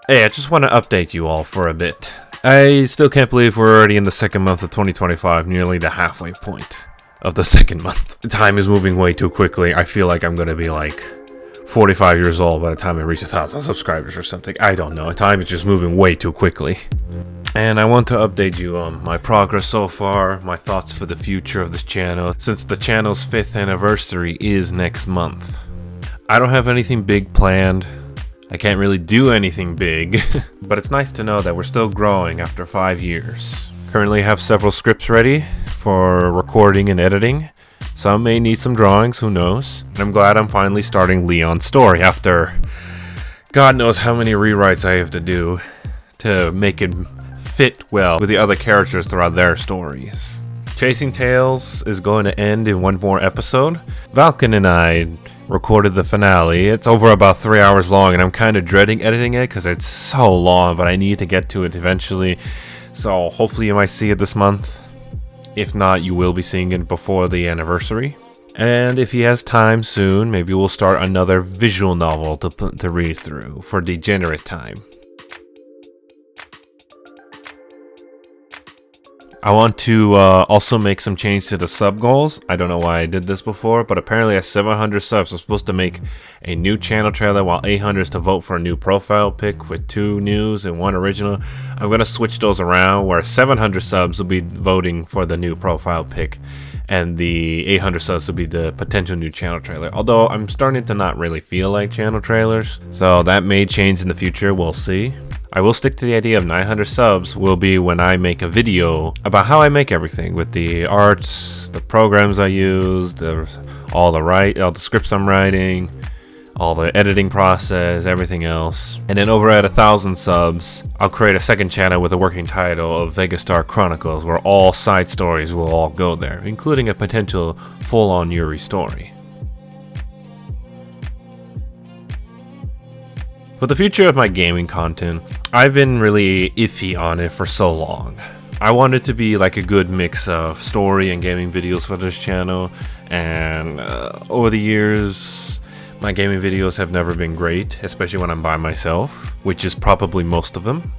Hey, I just want to update you all for a bit. I still can't believe we're already in the second month of 2025, nearly the halfway point of the second month. The time is moving way too quickly. I feel like I'm going to be like 45 years old by the time I reach 1,000 subscribers or something. I don't know. Time is just moving way too quickly. And I want to update you on my progress so far, my thoughts for the future of this channel, since the channel's 5th anniversary is next month. I don't have anything big planned. I can't really do anything big, but it's nice to know that we're still growing after 5 years. Currently have several scripts ready for recording and editing. Some may need some drawings, who knows. And I'm glad I'm finally starting Leon's story after God knows how many rewrites I have to do to make it fit well with the other characters throughout their stories. Chasing Tales is going to end in one more episode. Valken and I recorded the finale. It's over about 3 hours long, and I'm kind of dreading editing it because it's so long, but I need to get to it eventually. So hopefully you might see it this month. If not, you will be seeing it before the anniversary. And if he has time soon, maybe we'll start another visual novel to read through for Degenerate Time. I want to also make some change to the sub goals. I don't know why I did this before, but apparently at 700 subs, I'm supposed to make a new channel trailer, while 800 is to vote for a new profile pic with 2 news and 1 original. I'm going to switch those around, where 700 subs will be voting for the new profile pic, and the 800 subs will be the potential new channel trailer. Although I'm starting to not really feel like channel trailers, so that may change in the future, we'll see. I will stick to the idea of 900 subs will be when I make a video about how I make everything, with the arts, the programs I use, all the scripts I'm writing, all the editing process, everything else. And then over at 1,000 subs, I'll create a second channel with a working title of Vegastar Chronicles, where all side stories will all go there, including a potential full-on Yuri story. For the future of my gaming content, I've been really iffy on it for so long. I want it to be like a good mix of story and gaming videos for this channel, and over the years, my gaming videos have never been great, especially when I'm by myself, which is probably most of them.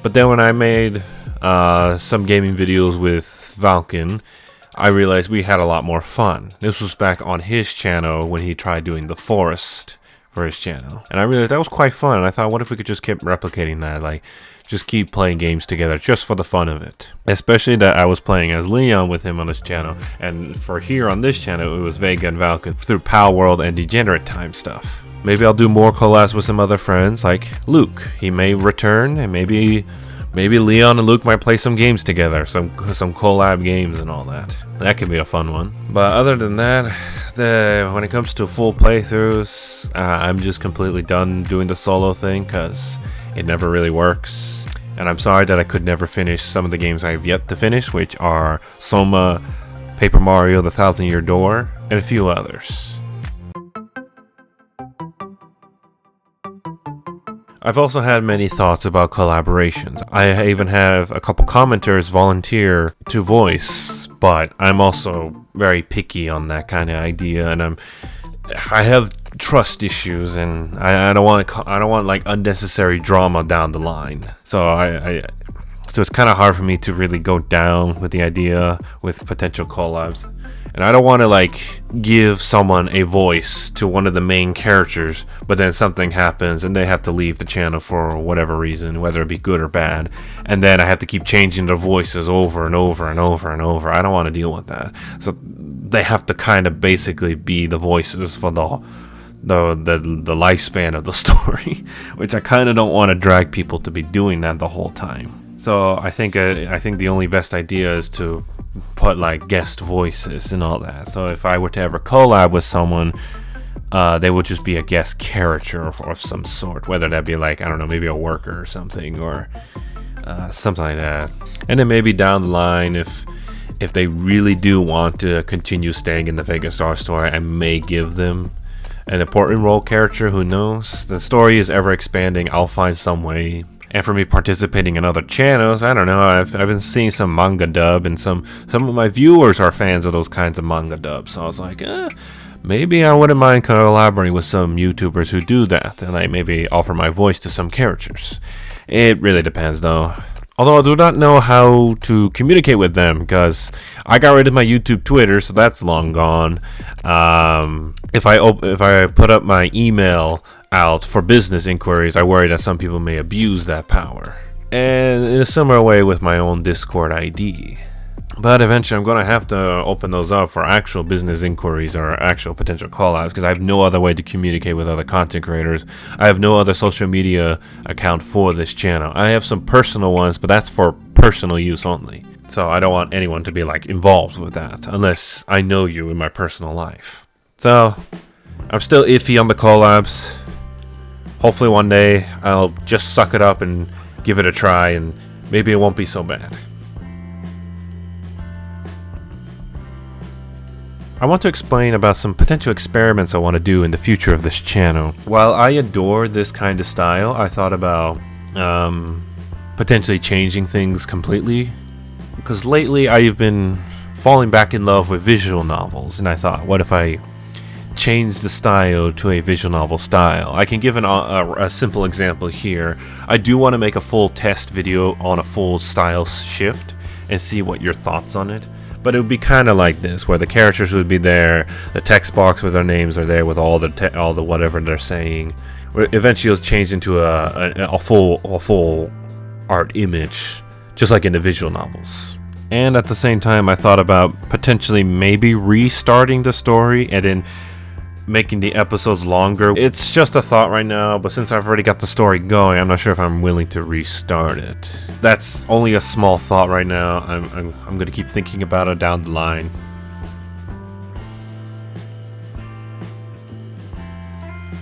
But then when I made some gaming videos with Valken, I realized we had a lot more fun. This was back on his channel when he tried doing The Forest for his channel, and I realized that was quite fun, and I thought, what if we could just keep replicating that, like just keep playing games together just for the fun of it. Especially that I was playing as Leon with him on his channel, and for here on this channel it was Vega and Valken through Pal World and Degenerate Time stuff. Maybe I'll do more collabs with some other friends like Luke. He may return, and maybe Leon and Luke might play some games together, some collab games and all that. That could be a fun one. But other than that, when it comes to full playthroughs, I'm just completely done doing the solo thing because it never really works. And I'm sorry that I could never finish some of the games I have yet to finish, which are Soma, Paper Mario, The Thousand Year Door, and a few others. I've also had many thoughts about collaborations. I even have a couple commenters volunteer to voice, but I'm also very picky on that kind of idea, and I have trust issues, and I don't want like unnecessary drama down the line. So so it's kind of hard for me to really go down with the idea with potential collabs. And I don't want to like give someone a voice to one of the main characters, but then something happens and they have to leave the channel for whatever reason, whether it be good or bad, and then I have to keep changing the voices over and over and over and over. I don't want to deal with that. So they have to kind of basically be the voices for the lifespan of the story, which I kind of don't want to drag people to be doing that the whole time. So I think the only best idea is to put like guest voices and all that. So if I were to ever collab with someone, they would just be a guest character of some sort, whether that be like, I don't know, maybe a worker or something, or something like that. And then maybe down the line, if they really do want to continue staying in the Vegastar story, I may give them an important role character. Who knows? The story is ever expanding. I'll find some way. And for me participating in other channels, I don't know, I've been seeing some manga dub, and some of my viewers are fans of those kinds of manga dubs. So I was like, maybe I wouldn't mind collaborating with some YouTubers who do that, and I maybe offer my voice to some characters. It really depends though. Although I do not know how to communicate with them because I got rid of my YouTube Twitter, so that's long gone. If I put up my email out for business inquiries, I worry that some people may abuse that power. And in a similar way with my own Discord ID. But eventually I'm going to have to open those up for actual business inquiries or actual potential call-outs because I have no other way to communicate with other content creators. I have no other social media account for this channel. I have some personal ones, but that's for personal use only. So I don't want anyone to be like involved with that unless I know you in my personal life. So I'm still iffy on the collabs. Hopefully one day I'll just suck it up and give it a try and maybe it won't be so bad. I want to explain about some potential experiments I want to do in the future of this channel. While I adore this kind of style, I thought about potentially changing things completely. Because lately I've been falling back in love with visual novels, and I thought, what if I change the style to a visual novel style? I can give a simple example here. I do want to make a full test video on a full style shift and see what your thoughts on it. But it would be kind of like this, where the characters would be there, the text box with their names are there with all the whatever they're saying. Eventually, it'll change into a full art image, just like in the visual novels. And at the same time, I thought about potentially maybe restarting the story and then making the episodes longer. It's just a thought right now, but since I've already got the story going, I'm not sure if I'm willing to restart it. That's only a small thought right now. I'm gonna keep thinking about it down the line.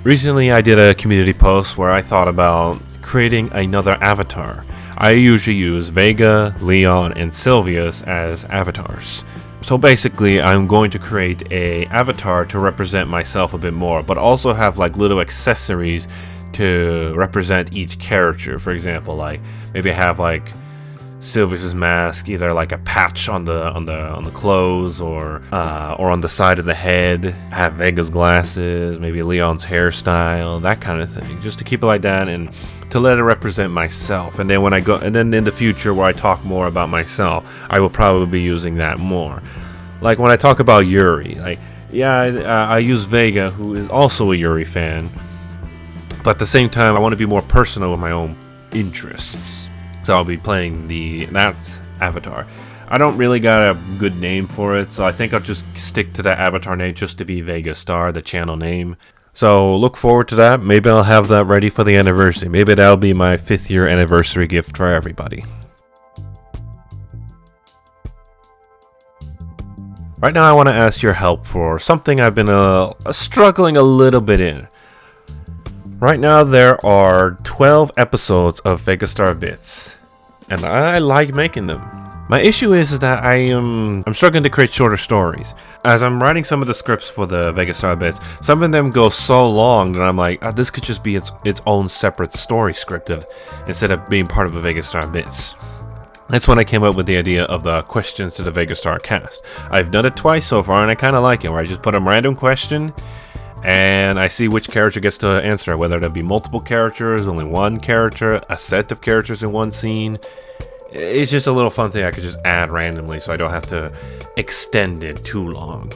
Recently I did a community post where I thought about creating another avatar. I usually use Vega, Leon, and Sylvius as avatars. So basically, I'm going to create a avatar to represent myself a bit more, but also have like little accessories to represent each character. For example, like maybe I have like Sylvius's mask, either like a patch on the clothes or on the side of the head. Have Vega's glasses, maybe Leon's hairstyle, that kind of thing, just to keep it like that and to let it represent myself. And then when I go, and then in the future where I talk more about myself, I will probably be using that more. Like when I talk about Yuri, like I use Vega, who is also a Yuri fan, but at the same time I want to be more personal with my own interests. So I'll be playing that avatar. I don't really got a good name for it, so I think I'll just stick to that avatar name just to be Vega Star, the channel name. So look forward to that. Maybe I'll have that ready for the anniversary. Maybe that'll be my 5th year anniversary gift for everybody. Right now I want to ask your help for something I've been struggling a little bit in. Right now there are 12 episodes of Vegastar Bits, and I like making them. My issue is that I'm struggling to create shorter stories. As I'm writing some of the scripts for the Vegastar Bits, some of them go so long that I'm like, this could just be its own separate story scripted instead of being part of the Vegastar Bits. That's when I came up with the idea of the questions to the Vegastar cast. I've done it twice so far and I kind of like it, where I just put a random question and I see which character gets to answer, whether there be multiple characters, only one character, a set of characters in one scene. It's just a little fun thing I could just add randomly so I don't have to extend it too long.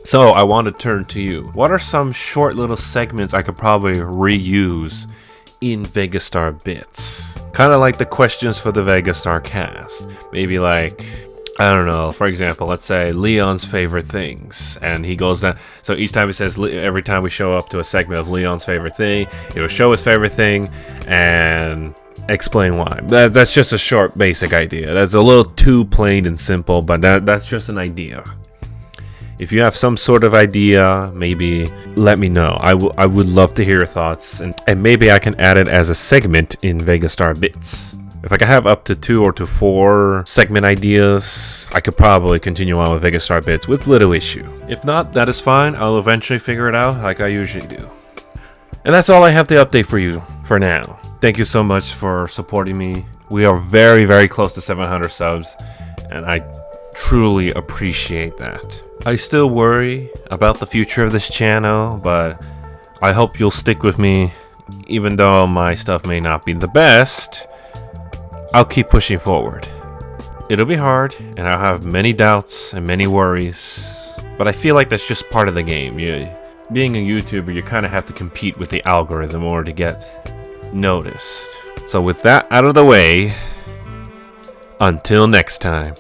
So I want to turn to you. What are some short little segments I could probably reuse in Vegastar Bits? Kind of like the questions for the Vegastar cast. Maybe like, I don't know, for example, let's say Leon's favorite things, and he goes down, so each time he says, every time we show up to a segment of Leon's favorite thing, he will show his favorite thing and explain why. That's just a short basic idea. That's a little too plain and simple, but that's just an idea. If you have some sort of idea, maybe let me know. I would love to hear your thoughts, and maybe I can add it as a segment in Vegastar Bits. If I could have up to 2 or 4 segment ideas, I could probably continue on with Vegastar Bits with little issue. If not, that is fine. I'll eventually figure it out like I usually do. And that's all I have to update for you for now. Thank you so much for supporting me. We are very, very close to 700 subs, and I truly appreciate that. I still worry about the future of this channel, but I hope you'll stick with me. Even though my stuff may not be the best, I'll keep pushing forward. It'll be hard, and I'll have many doubts and many worries, but I feel like that's just part of the game. Being a YouTuber, you kind of have to compete with the algorithm in order to get noticed. So with that out of the way, until next time.